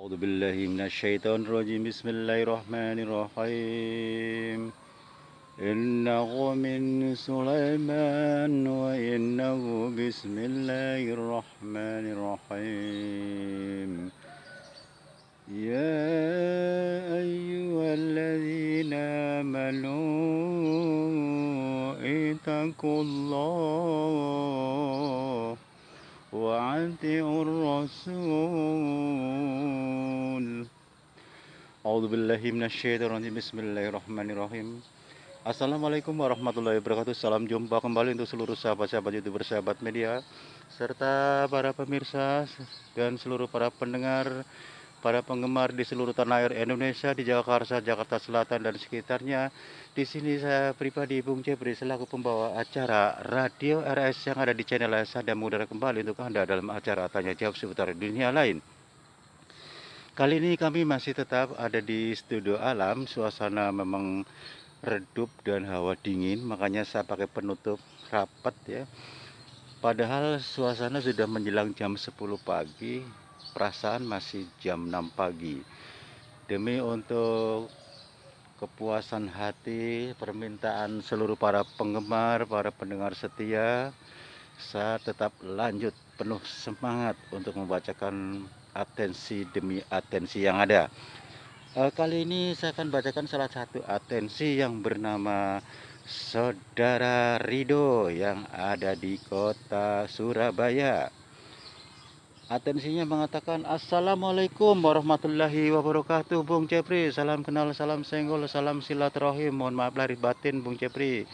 أعوذ بالله من الشيطان الرجيم بسم الله الرحمن الرحيم إنه من سليمان وإنه بسم الله الرحمن الرحيم يا أيها الذين آمنوا اتقوا الله وأطيعوا الرسول أعوذ بالله من الشيطان الرجيم بسم الله الرحمن الرحيم. Assalamualaikum warahmatullahi wabarakatuh. Salam jumpa kembali untuk seluruh sahabat-sahabat YouTuber, sahabat media, serta para pemirsa dan seluruh para pendengar, para penggemar di seluruh tanah air Indonesia, di Jakarta, Jakarta Selatan dan sekitarnya. Di sini saya pribadi Bung Jepri selaku pembawa acara Radio RS yang ada di channel saya dan mengudara kembali untuk Anda dalam acara tanya jawab seputar dunia lain. Kali ini kami masih tetap ada di studio alam. Suasana memang redup dan hawa dingin, makanya saya pakai penutup rapat ya. Padahal suasana sudah menjelang jam 10 pagi, perasaan masih jam 6 pagi. Demi untuk kepuasan hati, permintaan seluruh para penggemar, para pendengar setia, saya tetap lanjut penuh semangat untuk membacakan atensi demi atensi yang ada. Kali ini saya akan bacakan salah satu atensi yang bernama Saudara Rido yang ada di kota Surabaya. Atensinya mengatakan, Assalamualaikum warahmatullahi wabarakatuh Bung Jepri. Salam kenal, salam senggol, salam silaturahim. Mohon maaf lahir batin Bung Jepri.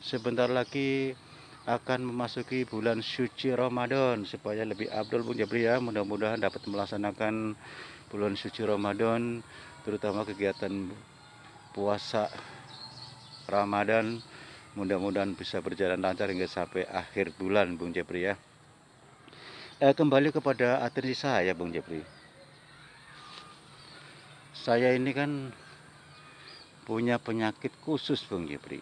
Sebentar lagi akan memasuki bulan suci Ramadan. Supaya lebih abdul Bung Jepri ya, mudah-mudahan dapat melaksanakan bulan suci Ramadan, terutama kegiatan puasa Ramadan, mudah-mudahan bisa berjalan lancar hingga sampai akhir bulan Bung Jepri ya. Kembali kepada atensi saya Bung Jepri. Saya ini kan punya penyakit khusus Bung Jepri.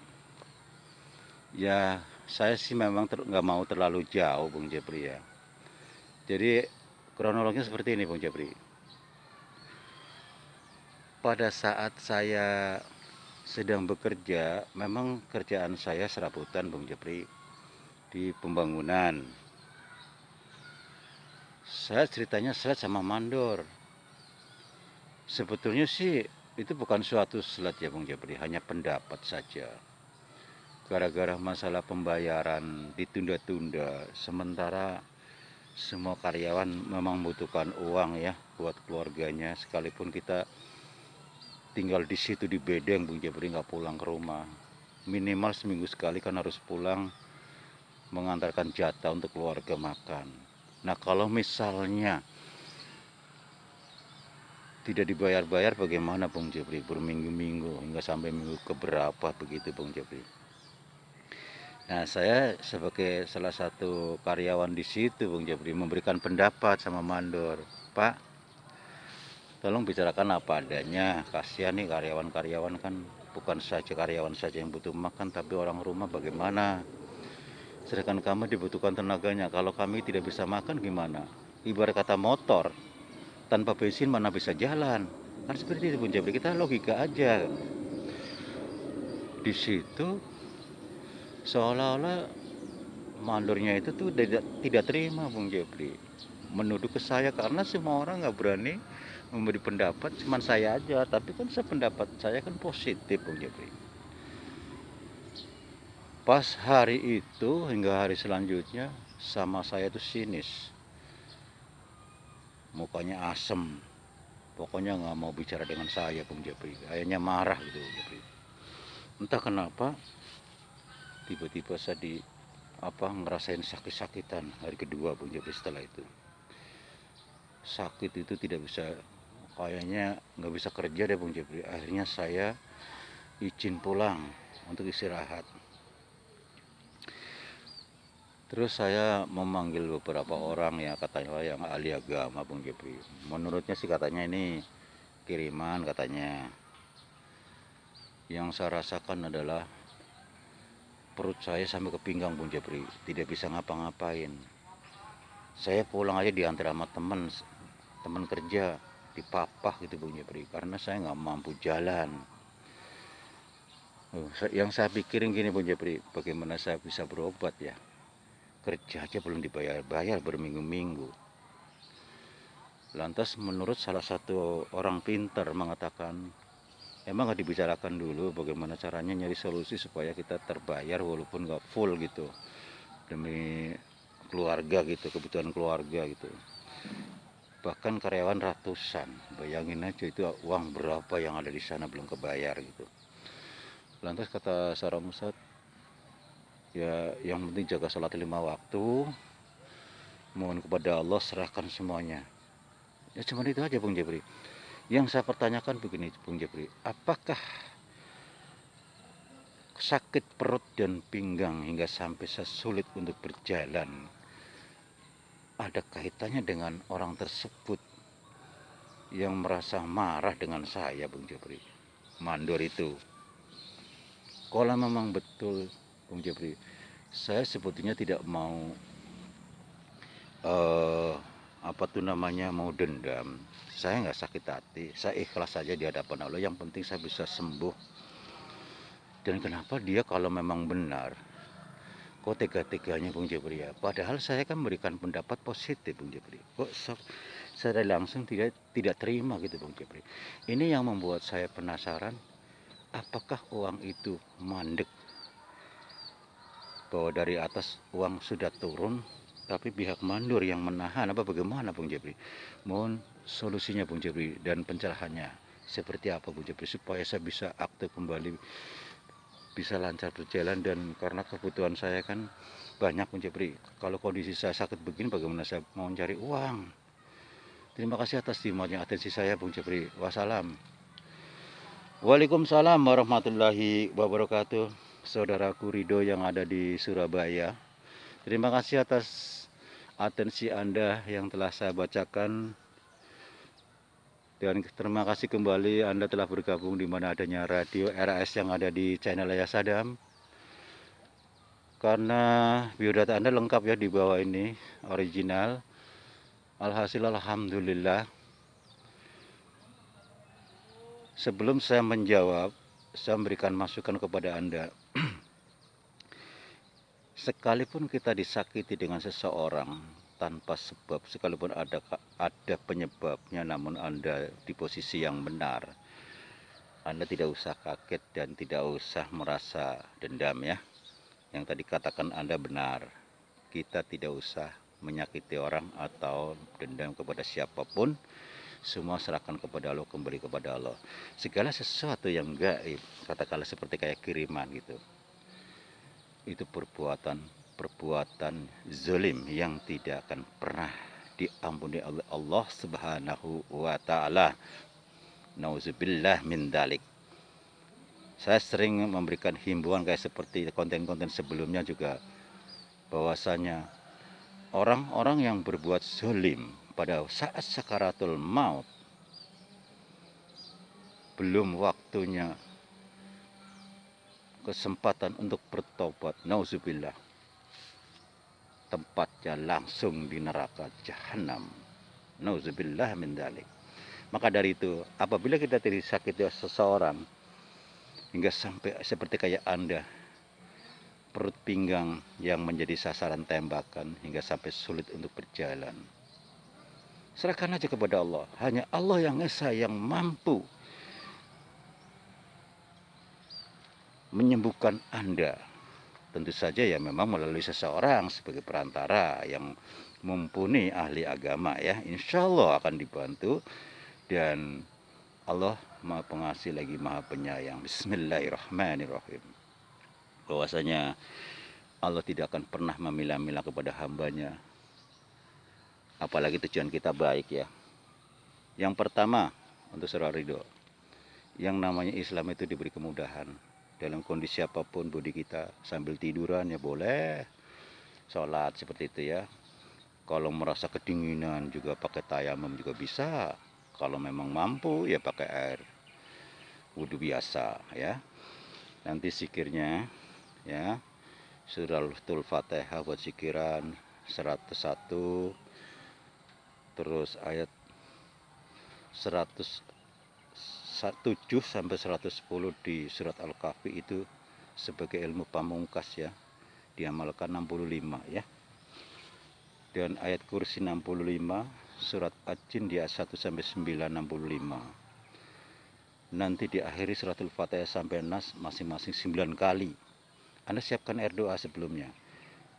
Ya saya sih memang nggak mau terlalu jauh Bung Jepri ya. Jadi kronologinya seperti ini Bung Jepri. Pada saat saya sedang bekerja, memang kerjaan saya serabutan Bung Jepri di pembangunan. Saya ceritanya seret sama mandor. Sebetulnya sih itu bukan suatu selat ya Bung Jepri, hanya pendapat saja. Gara-gara masalah pembayaran ditunda-tunda, sementara semua karyawan memang membutuhkan uang ya buat keluarganya, sekalipun kita tinggal di situ di bedeng Bung Jepri, nggak pulang ke rumah. Minimal seminggu sekali kan harus pulang mengantarkan jatah untuk keluarga makan. Nah kalau misalnya tidak dibayar-bayar bagaimana Bung Jepri, berminggu-minggu hingga sampai minggu keberapa begitu Bung Jepri. Nah saya sebagai salah satu karyawan di situ Bung Jepri memberikan pendapat sama mandor, Pak tolong bicarakan apa adanya, kasihan nih karyawan-karyawan kan, bukan saja karyawan saja yang butuh makan tapi orang rumah bagaimana, sedangkan kami dibutuhkan tenaganya. Kalau kami tidak bisa makan gimana? Ibarat kata motor tanpa bensin mana bisa jalan, kan seperti itu Bung Jepri. Kita logika aja. Di situ seolah-olah mandornya itu tuh tidak terima Bung Jepri, menuduh ke saya karena semua orang nggak berani memberi pendapat, cuman saya aja. Tapi kan sependapat saya kan positif Bung Jepri. Pas hari itu hingga hari selanjutnya sama saya tuh sinis, mukanya asem, pokoknya nggak mau bicara dengan saya Bung Jepri, kayaknya marah gitu Bung Jepri. Entah kenapa tiba-tiba saya ngerasain sakit-sakitan hari kedua Bung Jepri. Setelah itu sakit itu tidak bisa, kayaknya nggak bisa kerja deh Bung Jepri. Akhirnya saya izin pulang untuk istirahat. Terus saya memanggil beberapa orang ya, katanya yang ahli agama Bung Jepri. Menurutnya sih katanya ini kiriman katanya. Yang saya rasakan adalah perut saya sampai ke pinggang Bung Jepri, tidak bisa ngapa-ngapain. Saya pulang aja diantar sama teman kerja, dipapah gitu Bung Jepri, karena saya nggak mampu jalan. Yang saya pikirin gini Bung Jepri, bagaimana saya bisa berobat ya? Kerja aja belum dibayar-bayar berminggu-minggu. Lantas menurut salah satu orang pintar mengatakan, emang nggak dibicarakan dulu bagaimana caranya nyari solusi supaya kita terbayar walaupun nggak full gitu, demi keluarga gitu, kebutuhan keluarga gitu. Bahkan karyawan ratusan, bayangin aja itu uang berapa yang ada di sana belum kebayar gitu. Lantas kata seorang ustadz, ya yang penting jaga sholat 5 waktu, mohon kepada Allah, serahkan semuanya. Ya cuma itu aja Bung Jepri. Yang saya pertanyakan begini Bung Jepri, apakah sakit perut dan pinggang hingga sampai saya sulit untuk berjalan ada kaitannya dengan orang tersebut yang merasa marah dengan saya Bung Jepri? Mandor itu. Kalau memang betul Bung Jepri, saya sebetulnya tidak mau apa tuh namanya, mau dendam. Saya nggak sakit hati, saya ikhlas saja di hadapan Allah, yang penting saya bisa sembuh. Dan kenapa dia kalau memang benar, kok tega-teganya Bung Jepri ya? Padahal saya kan memberikan pendapat positif Bung Jepri. Kok saya langsung tidak terima gitu Bung Jepri. Ini yang membuat saya penasaran, apakah uang itu mandek, bahwa dari atas uang sudah turun tapi pihak mandor yang menahan, apa bagaimana Bung Jepri? Mohon solusinya Bung Jepri dan pencerahannya seperti apa Bung Jepri, supaya saya bisa aktif kembali, bisa lancar berjalan. Dan karena kebutuhan saya kan banyak Bung Jepri, kalau kondisi saya sakit begini bagaimana saya mau cari uang? Terima kasih atas timnya atensi saya Bung Jepri. Wassalam. Waalaikumsalam warahmatullahi wabarakatuh. Saudaraku Rido yang ada di Surabaya, terima kasih atas atensi Anda yang telah saya bacakan. Dan terima kasih kembali Anda telah bergabung di mana adanya radio RAS yang ada di channel Ayah Sadam. Karena biodata Anda lengkap ya di bawah ini, original. Alhasil alhamdulillah. Sebelum saya menjawab, saya memberikan masukan kepada Anda. Sekalipun kita disakiti dengan seseorang tanpa sebab, sekalipun ada penyebabnya, namun Anda di posisi yang benar, Anda tidak usah kaget dan tidak usah merasa dendam ya. Yang tadi katakan Anda benar. Kita tidak usah menyakiti orang atau dendam kepada siapapun. Semua serahkan kepada Allah, kembali kepada Allah. Segala sesuatu yang gaib, katakanlah seperti kayak kiriman gitu, itu perbuatan zalim yang tidak akan pernah diampuni oleh Allah Subhanahu wa taala. Nauzubillah min dalik. Saya sering memberikan himbauan kayak seperti konten-konten sebelumnya juga, bahwasanya orang-orang yang berbuat zalim pada saat sakaratul maut, belum waktunya kesempatan untuk bertobat, nauzubillah, tempatnya langsung di neraka jahanam. Nauzubillah min dzalik. Maka dari itu, apabila kita disakiti seseorang hingga sampai seperti kayak Anda, perut pinggang yang menjadi sasaran tembakan hingga sampai sulit untuk berjalan, serahkan aja kepada Allah. Hanya Allah yang esa yang mampu menyembuhkan Anda. Tentu saja ya memang melalui seseorang sebagai perantara yang mumpuni, ahli agama ya. Insya Allah akan dibantu. Dan Allah Maha Pengasih lagi Maha Penyayang. Bismillahirrahmanirrahim. Bahwasanya Allah tidak akan pernah memilah-milah kepada hambanya, apalagi tujuan kita baik ya. Yang pertama, untuk saudara Ridho, yang namanya Islam itu diberi kemudahan. Dalam kondisi apapun bodi kita, sambil tiduran ya boleh sholat seperti itu ya. Kalau merasa kedinginan juga pakai tayamum juga bisa. Kalau memang mampu ya pakai air wudhu biasa ya. Nanti zikirnya ya, suratul Fatihah buat zikiran 101, terus ayat 107 sampai 110 di surat Al-Kahfi itu sebagai ilmu pamungkas ya, diamalkan 65 ya. Dan ayat kursi 65, surat Ad-Jin di ayat 1 sampai 9 65. Nanti diakhiri suratul Fatihah sampai Nas masing-masing 9 kali. Anda siapkan air doa sebelumnya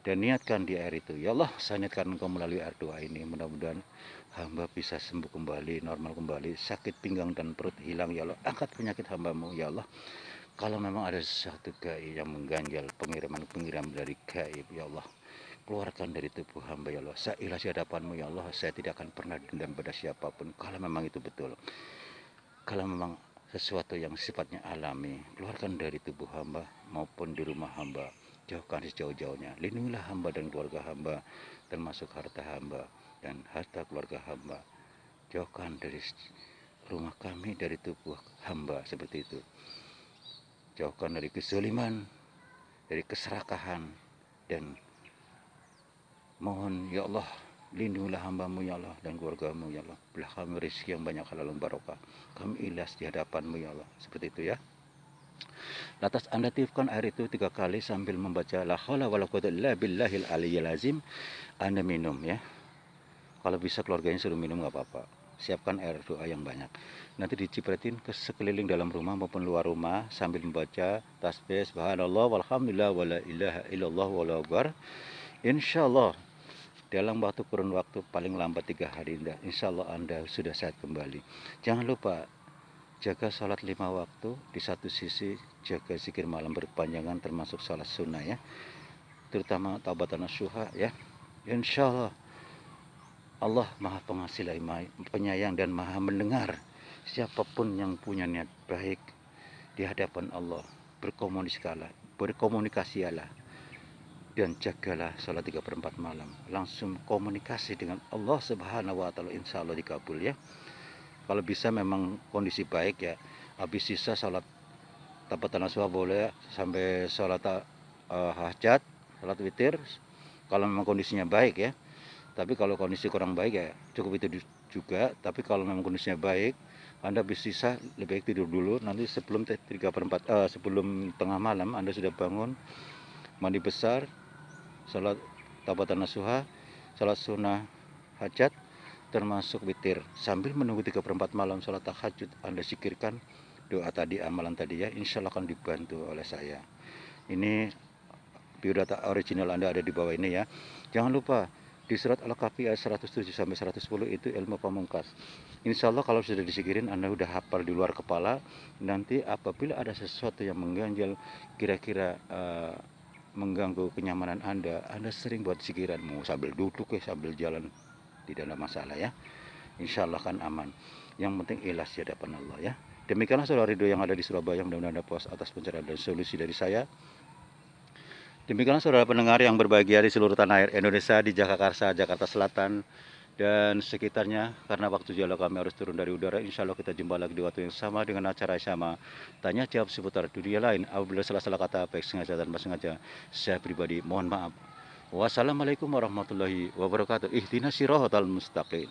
dan niatkan di air itu, ya Allah, saya niatkan Engkau melalui air doa ini, mudah-mudahan hamba bisa sembuh kembali, normal kembali, sakit pinggang dan perut hilang, ya Allah, angkat penyakit hambamu, ya Allah. Kalau memang ada sesuatu gaib yang mengganjal, pengiriman dari gaib, ya Allah, keluarkan dari tubuh hamba, ya Allah. Saya ikhlas di hadapanmu, ya Allah, saya tidak akan pernah dendam pada siapapun. Kalau memang itu betul, kalau memang sesuatu yang sifatnya alami, keluarkan dari tubuh hamba maupun di rumah hamba, jauhkan sejauh-jauhnya. Lindungilah hamba dan keluarga hamba, termasuk harta hamba dan harta keluarga hamba. Jauhkan dari rumah kami, dari tubuh hamba, seperti itu. Jauhkan dari kezaliman, dari keserakahan, dan mohon ya Allah, lindungilah hambamu ya Allah dan keluargamu ya Allah. Berilah kami rezeki yang banyak, halal dan barokah. Kami ikhlas di hadapanmu ya Allah. Seperti itu ya. Lantas Anda tiupkan air itu 3 kali sambil membaca la haula wala quwwata illa billahil aliyyil azim. Anda minum ya. Kalau bisa keluarganya suruh minum nggak apa-apa. Siapkan air doa yang banyak. Nanti dicipratin ke sekeliling dalam rumah maupun luar rumah sambil membaca tasbih subhanallah walhamdulillah wala ilaha illallah wallahu akbar. Insyaallah dalam kurun waktu paling lambat 3 hari, insya Allah Anda sudah sehat kembali. Jangan lupa jaga sholat 5 waktu, di satu sisi jaga zikir malam berkepanjangan termasuk sholat sunnah ya, terutama taubatan nasuha ya. Insya Allah Allah maha pengasih penyayang dan maha mendengar siapapun yang punya niat baik di hadapan Allah. Berkomunikasilah dan jagalah sholat 3/4 malam, langsung komunikasi dengan Allah Subhanahu wa Ta'ala, insya Allah dikabul ya. Kalau bisa memang kondisi baik ya, habis sisa sholat taubatan nasuha boleh sampai sholat hajat, sholat witir, kalau memang kondisinya baik ya. Tapi kalau kondisi kurang baik ya cukup itu juga. Tapi kalau memang kondisinya baik, Anda habis sisa lebih baik tidur dulu, nanti sebelum sebelum tengah malam Anda sudah bangun, mandi besar, sholat taubatan nasuha, sholat sunnah hajat, termasuk witir. Sambil menunggu 3/4 malam sholat tahajud, Anda zikirkan doa tadi, amalan tadi ya, insya Allah akan dibantu oleh saya. Ini biodata original Anda ada di bawah ini ya. Jangan lupa di surat Al-Kahfi ayat 107 sampai 110 itu ilmu pamungkas. Insya Allah kalau sudah disikirin, Anda udah hafal di luar kepala. Nanti apabila ada sesuatu yang mengganjal, kira-kira mengganggu kenyamanan Anda sering buat sikiran, mau sambil duduk ya, sambil jalan, tidak ada masalah ya. Insya Allah kan aman. Yang penting ikhlas di hadapan Allah ya. Demikianlah saudara Ridho yang ada di Surabaya, mudah-mudahan Anda puas atas pencerahan dan solusi dari saya. Demikianlah saudara pendengar yang berbahagia di seluruh tanah air Indonesia, di Jagakarsa, Jakarta Selatan, dan sekitarnya. Karena waktu jadwal kami harus turun dari udara, insya Allah kita jumpa lagi di waktu yang sama dengan acara yang sama, tanya jawab seputar dunia lain. Apabila salah-salah kata, baik sengaja dan tanpa sengaja, saya pribadi mohon maaf. Wassalamualaikum warahmatullahi wabarakatuh. Ihdinas siratal mustaqim.